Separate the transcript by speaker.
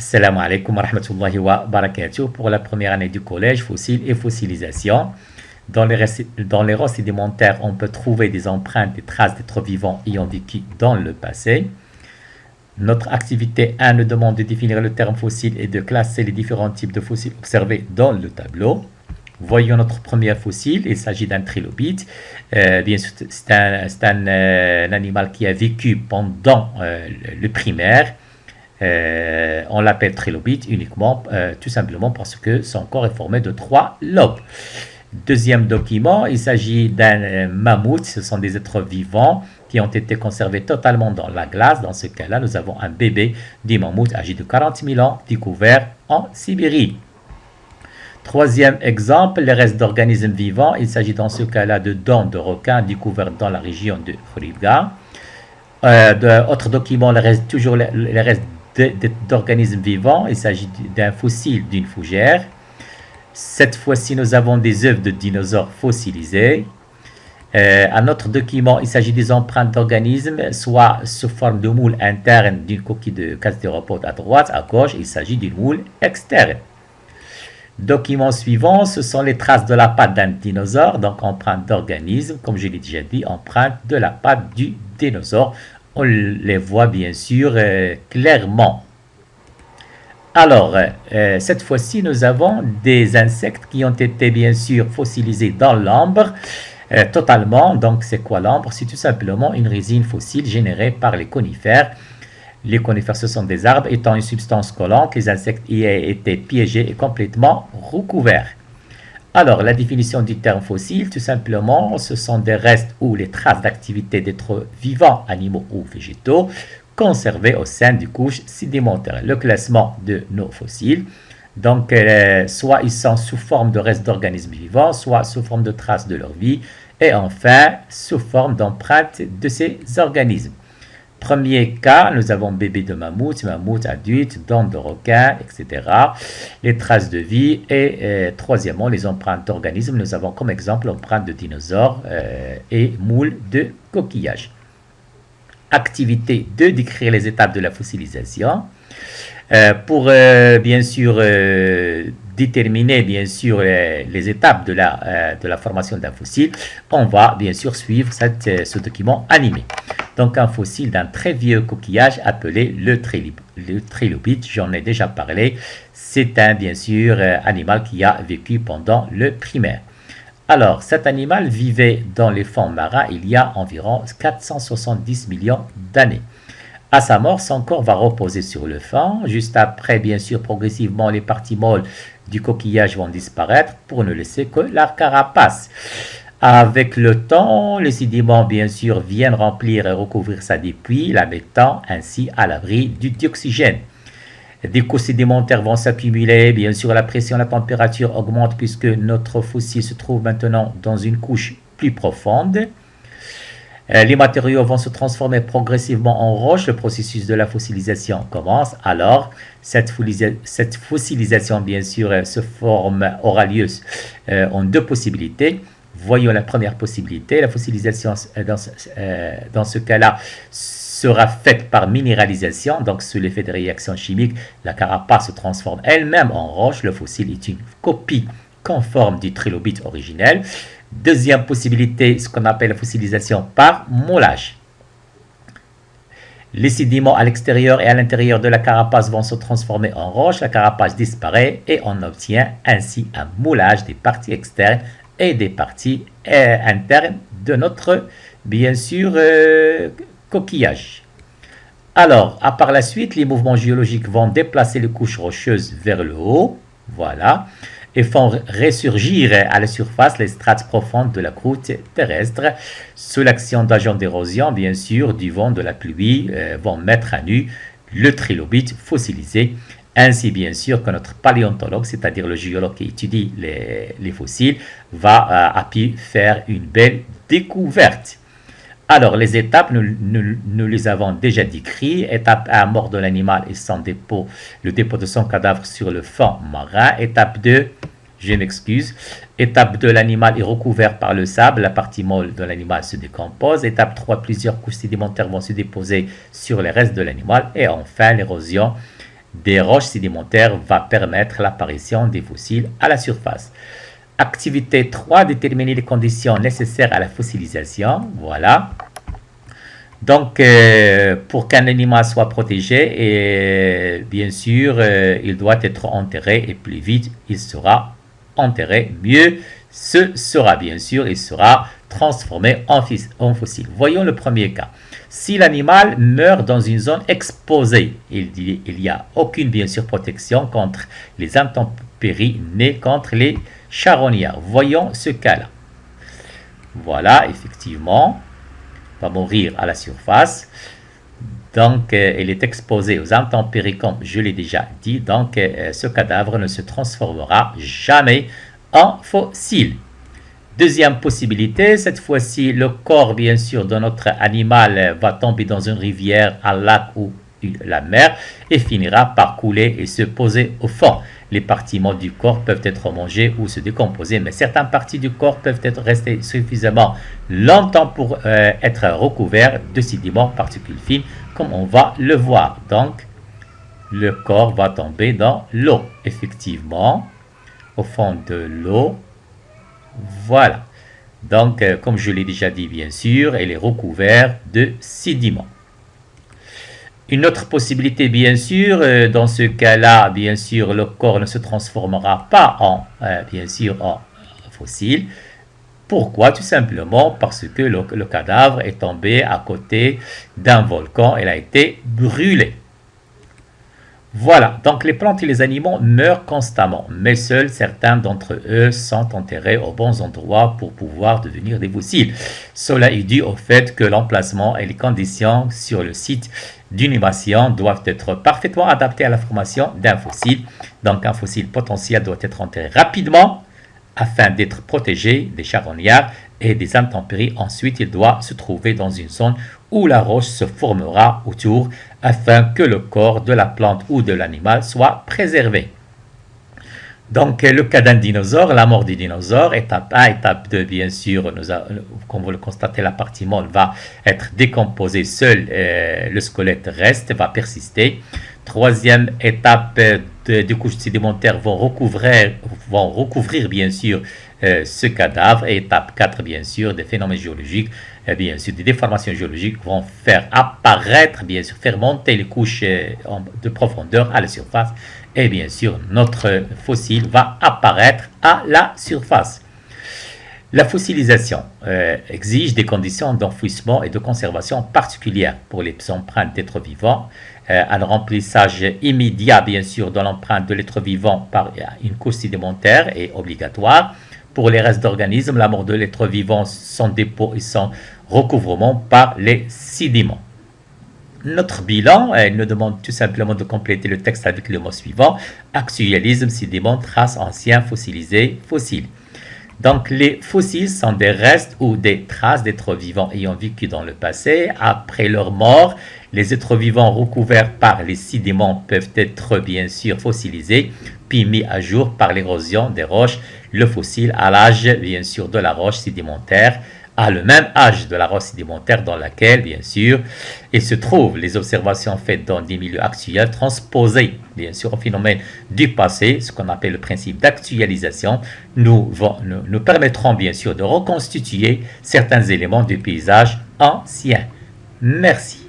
Speaker 1: Assalamu alaikum wa rahmatullahi wa barakatuh. Pour la première année du collège, fossiles et fossilisation. Dans les roches sédimentaires, on peut trouver des empreintes, des traces d'êtres vivants ayant vécu dans le passé. Notre activité 1 nous demande de définir le terme fossile et de classer les différents types de fossiles observés dans le tableau. Voyons notre premier fossile, il s'agit d'un trilobite. Bien sûr, c'est un animal qui a vécu pendant le primaire. On l'appelle trilobite uniquement, tout simplement parce que son corps est formé de 3 lobes. Deuxième document, il s'agit d'un mammouth. Ce sont des êtres vivants qui ont été conservés totalement dans la glace. Dans ce cas-là, nous avons un bébé du mammouth âgé de 40 000 ans découvert en Sibérie. Troisième exemple, les restes d'organismes vivants. Il s'agit dans ce cas-là de dents de requin découvertes dans la région de Khoribga. Autre document, les restes d'organismes vivants. Il s'agit d'un fossile d'une fougère. Cette fois-ci, nous avons des œufs de dinosaures fossilisés. Un autre document, il s'agit des empreintes d'organismes, soit sous forme de moule interne d'une coquille de gastéropode à droite, à gauche, il s'agit d'une moule externe. Document suivant, ce sont les traces de la patte d'un dinosaure, donc empreintes d'organismes, comme je l'ai déjà dit, empreintes de la patte du dinosaure. On les voit bien sûr clairement. Alors, cette fois-ci, nous avons des insectes qui ont été bien sûr fossilisés dans l'ambre, totalement. Donc, c'est quoi l'ambre? C'est tout simplement une résine fossile générée par les conifères. Les conifères, ce sont des arbres étant une substance collante. Les insectes y ont été piégés et complètement recouverts. Alors, la définition du terme fossile, tout simplement, ce sont des restes ou les traces d'activité d'êtres vivants, animaux ou végétaux, conservés au sein du couche sédimentaire. Le classement de nos fossiles, donc soit ils sont sous forme de restes d'organismes vivants, soit sous forme de traces de leur vie, et enfin sous forme d'empreintes de ces organismes. Premier cas, nous avons bébé de mammouth, mammouth adulte, dents de requin, etc. Les traces de vie et troisièmement, les empreintes d'organismes. Nous avons comme exemple l'empreinte de dinosaures et moules de coquillages. Activité 2, décrire les étapes de la fossilisation. Pour bien sûr déterminer bien sûr les étapes de la formation d'un fossile, on va bien sûr suivre ce document animé. Donc un fossile d'un très vieux coquillage appelé le trilobite, j'en ai déjà parlé, c'est un bien sûr animal qui a vécu pendant le primaire. Alors, cet animal vivait dans les fonds marins il y a environ 470 millions d'années. À sa mort, son corps va reposer sur le fond. Juste après, bien sûr, progressivement, les parties molles du coquillage vont disparaître pour ne laisser que la carapace. Avec le temps, les sédiments, bien sûr, viennent remplir et recouvrir sa dépouille, la mettant ainsi à l'abri du dioxygène. Des couches sédimentaires vont s'accumuler, bien sûr la pression, la température augmente puisque notre fossile se trouve maintenant dans une couche plus profonde. Les matériaux vont se transformer progressivement en roche, le processus de la fossilisation commence. Alors, cette fossilisation, bien sûr, aura lieu en deux possibilités. Voyons la première possibilité, la fossilisation dans ce cas-là sera faite par minéralisation, donc sous l'effet de réactions chimiques, la carapace se transforme elle-même en roche, le fossile est une copie conforme du trilobite originel. Deuxième possibilité, ce qu'on appelle la fossilisation par moulage. Les sédiments à l'extérieur et à l'intérieur de la carapace vont se transformer en roche, la carapace disparaît et on obtient ainsi un moulage des parties externes et des parties internes de notre, bien sûr, coquillage. Alors, par la suite, les mouvements géologiques vont déplacer les couches rocheuses vers le haut, voilà, et font ressurgir à la surface les strates profondes de la croûte terrestre. Sous l'action d'agents d'érosion, bien sûr, du vent, de la pluie, vont mettre à nu le trilobite fossilisé. Ainsi, bien sûr, que notre paléontologue, c'est-à-dire le géologue qui étudie les fossiles, a pu faire une belle découverte. Alors, les étapes, nous les avons déjà décrites. Étape 1, mort de l'animal et son dépôt, le dépôt de son cadavre sur le fond marin. Étape 2, je m'excuse. Étape 2, l'animal est recouvert par le sable, la partie molle de l'animal se décompose. Étape 3, plusieurs couches sédimentaires vont se déposer sur les restes de l'animal. Et enfin, l'érosion des roches sédimentaires va permettre l'apparition des fossiles à la surface. Activité 3, déterminer les conditions nécessaires à la fossilisation. Voilà. Donc, pour qu'un animal soit protégé, et bien sûr, il doit être enterré et plus vite il sera enterré, mieux ce sera. Bien sûr, il sera transformé en fossile. Voyons le premier cas. Si l'animal meurt dans une zone exposée, il n'y a aucune, bien sûr, protection contre les intempéries nées contre les charognards. Voyons ce cas-là. Voilà, effectivement, va mourir à la surface. Donc, il est exposé aux intempéries, comme je l'ai déjà dit. Donc, ce cadavre ne se transformera jamais en fossile. Deuxième possibilité, cette fois-ci, le corps, bien sûr, de notre animal va tomber dans une rivière, un lac ou la mer et finira par couler et se poser au fond. Les parties mortes du corps peuvent être mangées ou se décomposer, mais certaines parties du corps peuvent être restées suffisamment longtemps pour être recouvertes de sédiments particules fines, comme on va le voir. Donc, le corps va tomber dans l'eau, effectivement, au fond de l'eau. Voilà. Donc, comme je l'ai déjà dit, bien sûr, elle est recouverte de sédiments. Une autre possibilité, bien sûr, dans ce cas-là, bien sûr, le corps ne se transformera pas en, bien sûr, en fossile. Pourquoi? Tout simplement parce que le cadavre est tombé à côté d'un volcan, il a été brûlé. Voilà, donc les plantes et les animaux meurent constamment, mais seuls certains d'entre eux sont enterrés aux bons endroits pour pouvoir devenir des fossiles. Cela est dû au fait que l'emplacement et les conditions sur le site d'inhumation doivent être parfaitement adaptés à la formation d'un fossile. Donc un fossile potentiel doit être enterré rapidement afin d'être protégé des charognards et des intempéries. Ensuite, il doit se trouver dans une zone où la roche se formera autour afin que le corps de la plante ou de l'animal soit préservé. Donc, le cas d'un dinosaure, la mort du dinosaure, étape 1, étape 2, bien sûr, comme vous le constatez, la partie molle va être décomposée, seul le squelette reste, va persister. Troisième étape, des couches sédimentaires vont recouvrir bien sûr ce cadavre. Et étape 4, bien sûr, des phénomènes géologiques, bien sûr, des déformations géologiques vont faire apparaître, bien sûr, faire monter les couches de profondeur à la surface. Et bien sûr, notre fossile va apparaître à la surface. La fossilisation exige des conditions d'enfouissement et de conservation particulières pour les empreintes d'êtres vivants. Un remplissage immédiat, bien sûr, de l'empreinte de l'être vivant par une couche sédimentaire est obligatoire. Pour les restes d'organismes, la mort de l'être vivant, son dépôt et son recouvrement par les sédiments. Notre bilan nous demande tout simplement de compléter le texte avec le mot suivant: actualisme, sédiments, traces anciens, fossilisés, fossiles. Donc, les fossiles sont des restes ou des traces d'êtres vivants ayant vécu dans le passé. Après leur mort, les êtres vivants recouverts par les sédiments peuvent être bien sûr fossilisés, puis mis à jour par l'érosion des roches. Le fossile à l'âge bien sûr de la roche sédimentaire, à le même âge de la roche sédimentaire dans laquelle, bien sûr, il se trouve. Les observations faites dans des milieux actuels, transposées, bien sûr, au phénomène du passé, ce qu'on appelle le principe d'actualisation, nous permettront, bien sûr, de reconstituer certains éléments du paysage ancien. Merci.